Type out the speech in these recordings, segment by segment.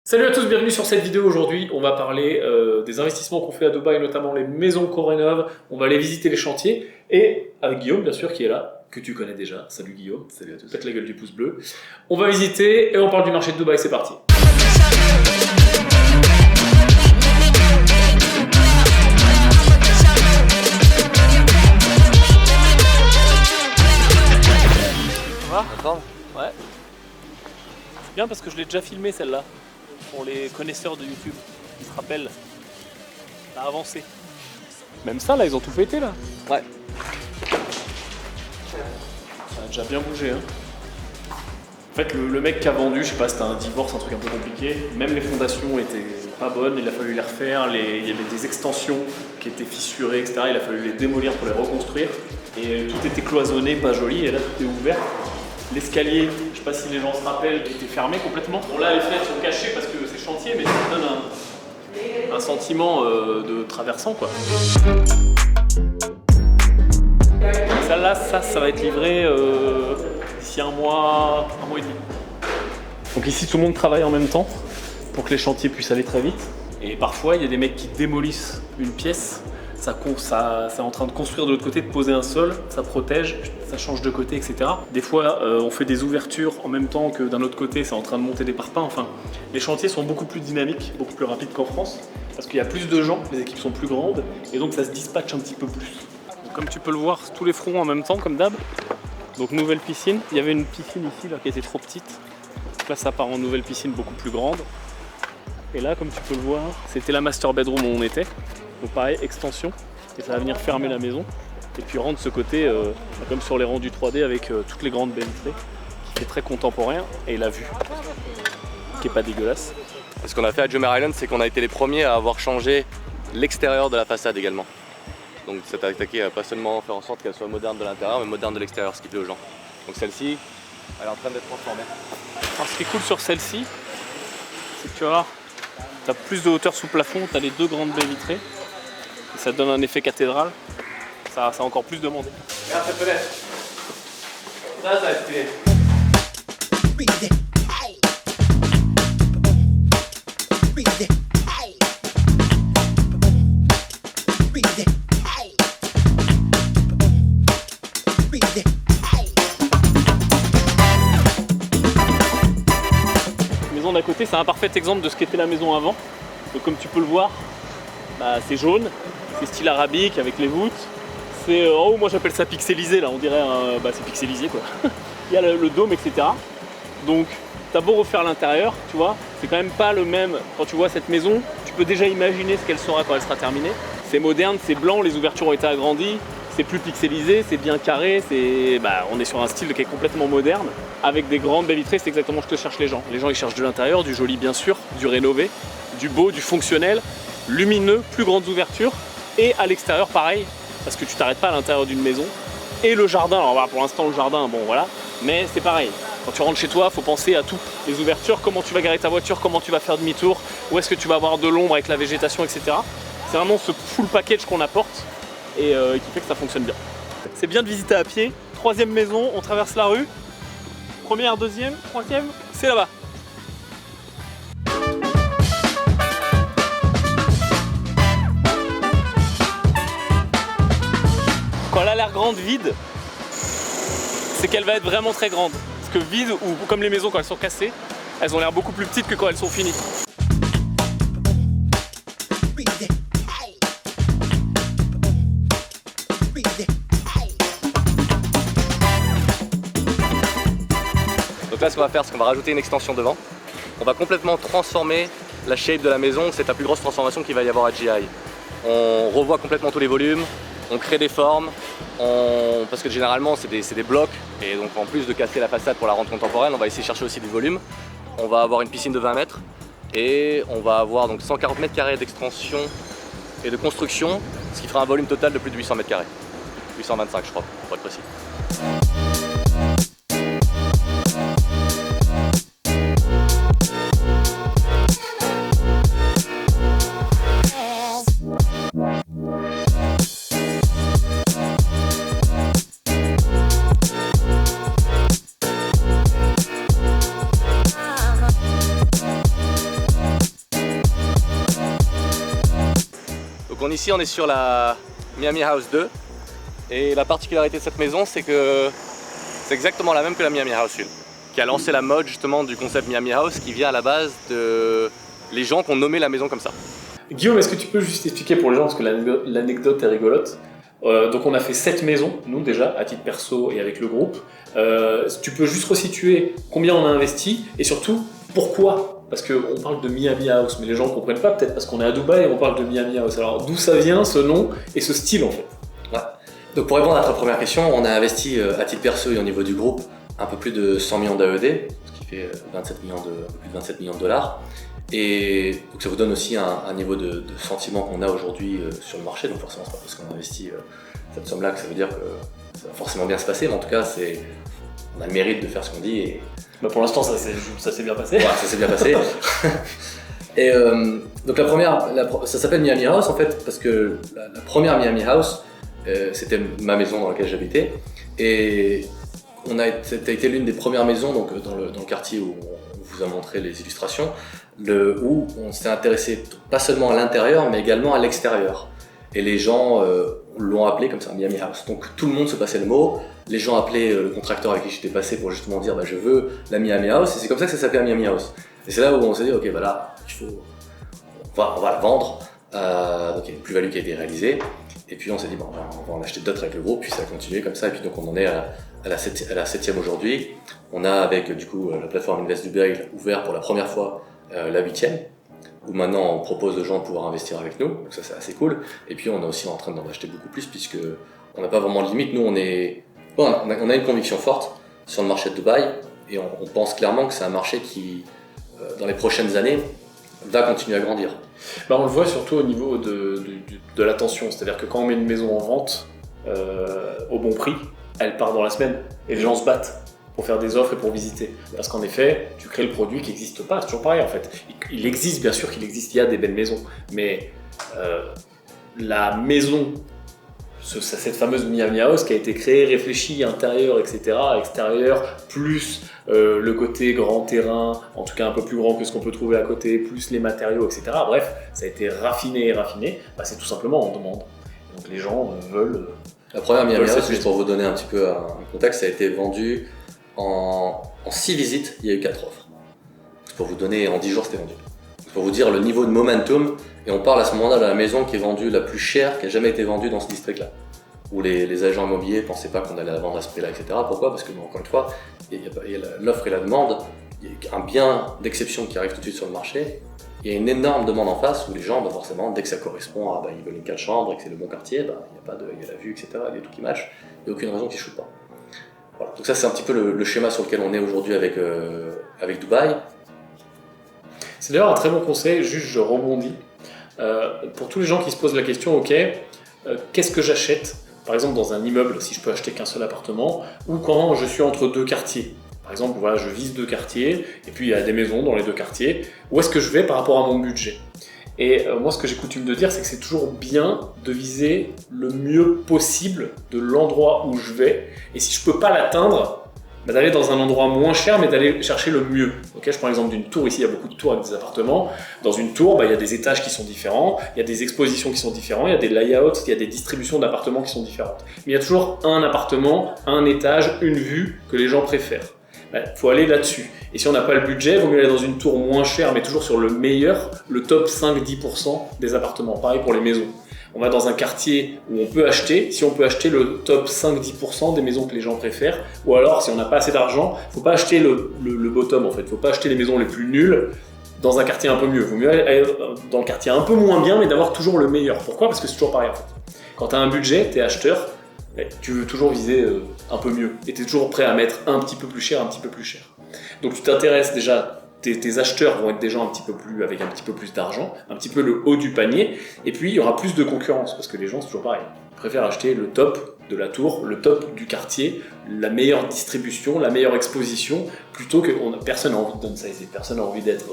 Salut à tous, bienvenue sur cette vidéo. Aujourd'hui, on va parler des investissements qu'on fait à Dubaï, notamment les maisons qu'on rénove. On va aller visiter les chantiers et avec Guillaume, bien sûr, qui est là, que tu connais déjà. Salut Guillaume. Salut à tous. Faites la gueule du pouce bleu. On va visiter et on parle du marché de Dubaï. C'est parti. Ça va ? D'accord. Ouais. C'est bien parce que je l'ai déjà filmé celle-là. Pour les connaisseurs de YouTube, ils se rappellent. Ça a avancé. Même ça, là, ils ont tout pété, là. Ouais. Ça a déjà bien bougé, hein. En fait, le mec qui a vendu, je sais pas, c'était un divorce, un truc un peu compliqué. Même les fondations étaient pas bonnes, il a fallu les refaire. Il y avait des extensions qui étaient fissurées, etc. Il a fallu les démolir pour les reconstruire. Et tout était cloisonné, pas joli, et là, tout est ouvert. L'escalier, je sais pas si les gens se rappellent, était fermé complètement. Bon là les fenêtres sont cachées parce que c'est chantier, mais ça donne un sentiment de traversant quoi. Celle-là, ça va être livré d'ici un mois et demi. Donc ici tout le monde travaille en même temps pour que les chantiers puissent aller très vite. Et parfois il y a des mecs qui démolissent une pièce. Ça c'est en train de construire de l'autre côté, de poser un sol, ça protège, ça change de côté, etc. Des fois, on fait des ouvertures en même temps que d'un autre côté, c'est en train de monter des parpaings. Enfin, les chantiers sont beaucoup plus dynamiques, beaucoup plus rapides qu'en France, parce qu'il y a plus de gens, les équipes sont plus grandes, et donc ça se dispatche un petit peu plus. Donc, comme tu peux le voir, tous les fronts en même temps, comme d'hab. Donc nouvelle piscine. Il y avait une piscine ici là, qui était trop petite. Donc là, ça part en nouvelle piscine beaucoup plus grande. Et là, comme tu peux le voir, c'était la master bedroom où on était. Donc pareil, extension, et ça va venir fermer la maison. Et puis rendre ce côté, comme sur les rendus 3D, avec toutes les grandes baies vitrées, qui est très contemporain, et la vue, qui est pas dégueulasse. Ce qu'on a fait à Jumeirah Island, c'est qu'on a été les premiers à avoir changé l'extérieur de la façade également. Donc c'est attaqué à pas seulement faire en sorte qu'elle soit moderne de l'intérieur, mais moderne de l'extérieur, ce qui plaît aux gens. Donc celle-ci, elle est en train d'être transformée. Alors ce qui est cool sur celle-ci, c'est que tu vois, tu as plus de hauteur sous plafond, tu as les deux grandes baies vitrées. Et ça donne un effet cathédrale, ça a encore plus demandé. Regarde cette fenêtre. Ça va être stylé. La maison d'à côté, c'est un parfait exemple de ce qu'était la maison avant. Donc comme tu peux le voir, c'est jaune, c'est style arabique avec les voûtes. C'est en haut, moi j'appelle ça pixelisé, là on dirait c'est pixelisé quoi. Il y a le dôme, etc. Donc t'as beau refaire l'intérieur, tu vois, c'est quand même pas le même. Quand tu vois cette maison, tu peux déjà imaginer ce qu'elle sera quand elle sera terminée. C'est moderne, c'est blanc, les ouvertures ont été agrandies, c'est plus pixelisé, c'est bien carré, on est sur un style qui est complètement moderne, avec des grandes baies vitrées, c'est exactement ce que cherchent les gens. Les gens ils cherchent de l'intérieur, du joli bien sûr, du rénové, du beau, du fonctionnel, lumineux, plus grandes ouvertures, et à l'extérieur pareil, parce que tu t'arrêtes pas à l'intérieur d'une maison. Et le jardin, alors voilà, pour l'instant le jardin, bon voilà, mais c'est pareil. Quand tu rentres chez toi, il faut penser à tout. Les ouvertures, comment tu vas garer ta voiture, comment tu vas faire demi-tour, où est-ce que tu vas avoir de l'ombre avec la végétation, etc. C'est vraiment ce full package qu'on apporte et qui fait que ça fonctionne bien. C'est bien de visiter à pied. Troisième maison, on traverse la rue. Première, deuxième, troisième, c'est là-bas. Quand elle a l'air grande, vide, c'est qu'elle va être vraiment très grande. Parce que vide, ou comme les maisons quand elles sont cassées, elles ont l'air beaucoup plus petites que quand elles sont finies. Donc là, ce qu'on va faire, c'est qu'on va rajouter une extension devant. On va complètement transformer la shape de la maison. C'est la plus grosse transformation qu'il va y avoir à GI. On revoit complètement tous les volumes, on crée des formes, parce que généralement c'est des blocs. Et donc en plus de casser la façade pour la rendre contemporaine, on va essayer de chercher aussi du volume. On va avoir une piscine de 20 mètres et on va avoir donc 140 mètres carrés d'extension et de construction, ce qui fera un volume total de plus de 800 mètres carrés. 825 je crois, pour être précis. Donc ici on est sur la Miami House 2 et la particularité de cette maison c'est que c'est exactement la même que la Miami House 1 qui a lancé la mode justement du concept Miami House qui vient à la base de les gens qui ont nommé la maison comme ça. Guillaume, est-ce que tu peux juste expliquer pour les gens, parce que l'anecdote est rigolote. Donc on a fait 7 maisons, nous déjà, à titre perso et avec le groupe. Tu peux juste resituer combien on a investi et surtout pourquoi? Parce qu'on parle de Miami House, mais les gens ne comprennent pas peut-être parce qu'on est à Dubaï et on parle de Miami House. Alors d'où ça vient ce nom et ce style en fait? Ouais. Donc pour répondre à ta première question, on a investi à titre perso et au niveau du groupe un peu plus de 100 millions d'AED, ce qui fait un peu plus de 27 millions de dollars. Et donc ça vous donne aussi un niveau de sentiment qu'on a aujourd'hui sur le marché. Donc forcément c'est pas parce qu'on a investi cette somme-là que ça veut dire que ça va forcément bien se passer, mais en tout cas on a le mérite de faire ce qu'on dit. Et... Bah pour l'instant ça s'est bien passé. Voilà, ça s'est bien passé. Et donc la première, ça s'appelle Miami House en fait parce que la première Miami House c'était ma maison dans laquelle j'habitais et c'était été l'une des premières maisons donc, dans le quartier où on vous a montré les illustrations, où on s'est intéressé pas seulement à l'intérieur mais également à l'extérieur. Et les gens l'ont appelé comme ça, Miami House. Donc tout le monde se passait le mot, les gens appelaient le contracteur avec qui j'étais passé pour justement dire je veux la Miami House, et c'est comme ça que ça s'appelle Miami House. Et c'est là où on s'est dit ok voilà, on va la vendre, donc il y a une plus-value qui a été réalisée. Et puis on s'est dit on va en acheter d'autres avec le groupe, puis ça a continué comme ça, et puis donc on en est à la 7e aujourd'hui. On a avec du coup la plateforme Invest Dubaï ouvert pour la première fois la 8e, où maintenant on propose aux gens de pouvoir investir avec nous, donc ça c'est assez cool. Et puis on est aussi en train d'en acheter beaucoup plus, puisque on n'a pas vraiment de limite. Nous on a une conviction forte sur le marché de Dubaï, et on pense clairement que c'est un marché qui, dans les prochaines années, va continuer à grandir. On le voit surtout au niveau de l'attention, c'est-à-dire que quand on met une maison en vente au bon prix, elle part dans la semaine et les gens se battent pour faire des offres et pour visiter. Parce qu'en effet, tu crées le produit qui n'existe pas, c'est toujours pareil en fait. Il existe, bien sûr qu'il existe, il y a des belles maisons, mais la maison, cette fameuse Miami House qui a été créée, réfléchie, intérieur, etc., extérieur, plus le côté grand terrain, en tout cas un peu plus grand que ce qu'on peut trouver à côté, plus les matériaux, etc. Bref, ça a été raffiné, c'est tout simplement en demande. Donc les gens veulent... La première Miami House, juste pour vous donner un petit peu un contexte, ça a été vendu en 6 visites, il y a eu 4 offres. Pour vous donner, en 10 jours c'était vendu. Pour vous dire le niveau de momentum, et on parle à ce moment-là de la maison qui est vendue la plus chère, qui a jamais été vendue dans ce district-là. Où les agents immobiliers ne pensaient pas qu'on allait la vendre à ce prix-là, etc. Pourquoi? Parce que, encore une fois, il y a l'offre et la demande, il y a un bien d'exception qui arrive tout de suite sur le marché, il y a une énorme demande en face où les gens, forcément, dès que ça correspond à ils veulent une 4 chambres et que c'est le bon quartier, il y a la vue, etc., il y a tout qui match, il n'y a aucune raison qu'ils ne shootent pas. Voilà. Donc ça c'est un petit peu le schéma sur lequel on est aujourd'hui avec Dubaï. C'est d'ailleurs un très bon conseil, juste je rebondis. Pour tous les gens qui se posent la question, qu'est-ce que j'achète? Par exemple dans un immeuble, si je peux acheter qu'un seul appartement, ou quand je suis entre 2 quartiers. Par exemple, je vise 2 quartiers, et puis il y a des maisons dans les 2 quartiers. Où est-ce que je vais par rapport à mon budget? Et moi, ce que j'ai coutume de dire, c'est que c'est toujours bien de viser le mieux possible de l'endroit où je vais. Et si je peux pas l'atteindre, d'aller dans un endroit moins cher, mais d'aller chercher le mieux. Je prends l'exemple d'une tour. Ici, il y a beaucoup de tours avec des appartements. Dans une tour, il y a des étages qui sont différents, il y a des expositions qui sont différents, il y a des layouts, il y a des distributions d'appartements qui sont différentes. Mais il y a toujours un appartement, un étage, une vue que les gens préfèrent. Faut aller là-dessus. Et si on n'a pas le budget, il vaut mieux aller dans une tour moins chère, mais toujours sur le meilleur, le top 5-10% des appartements. Pareil pour les maisons. On va dans un quartier où on peut acheter, si on peut acheter le top 5-10% des maisons que les gens préfèrent, ou alors si on n'a pas assez d'argent, il ne faut pas acheter le bottom en fait, il ne faut pas acheter les maisons les plus nulles dans un quartier un peu mieux. Il vaut mieux aller dans le quartier un peu moins bien, mais d'avoir toujours le meilleur. Pourquoi? Parce que c'est toujours pareil en fait. Quand tu as un budget, tu es acheteur, tu veux toujours viser un peu mieux, et tu es toujours prêt à mettre un petit peu plus cher. Donc tu t'intéresses déjà, tes acheteurs vont être des gens avec un petit peu plus d'argent, un petit peu le haut du panier, et puis il y aura plus de concurrence, parce que les gens c'est toujours pareil, ils préfèrent acheter le top de la tour, le top du quartier, la meilleure distribution, la meilleure exposition, plutôt que personne n'a envie de downsizer, personne n'a envie d'être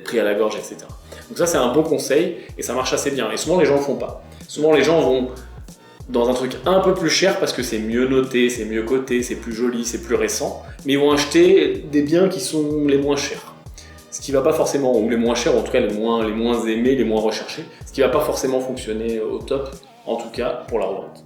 pris à la gorge, etc. Donc ça c'est un bon conseil, et ça marche assez bien, et souvent les gens ne le font pas. Souvent les gens vont dans un truc un peu plus cher parce que c'est mieux noté, c'est mieux coté, c'est plus joli, c'est plus récent, mais ils vont acheter des biens qui sont les moins chers. ce qui va pas forcément, ou les moins chers, ou en tout cas les moins aimés, les moins recherchés, ce qui va pas forcément fonctionner au top, en tout cas pour la revente.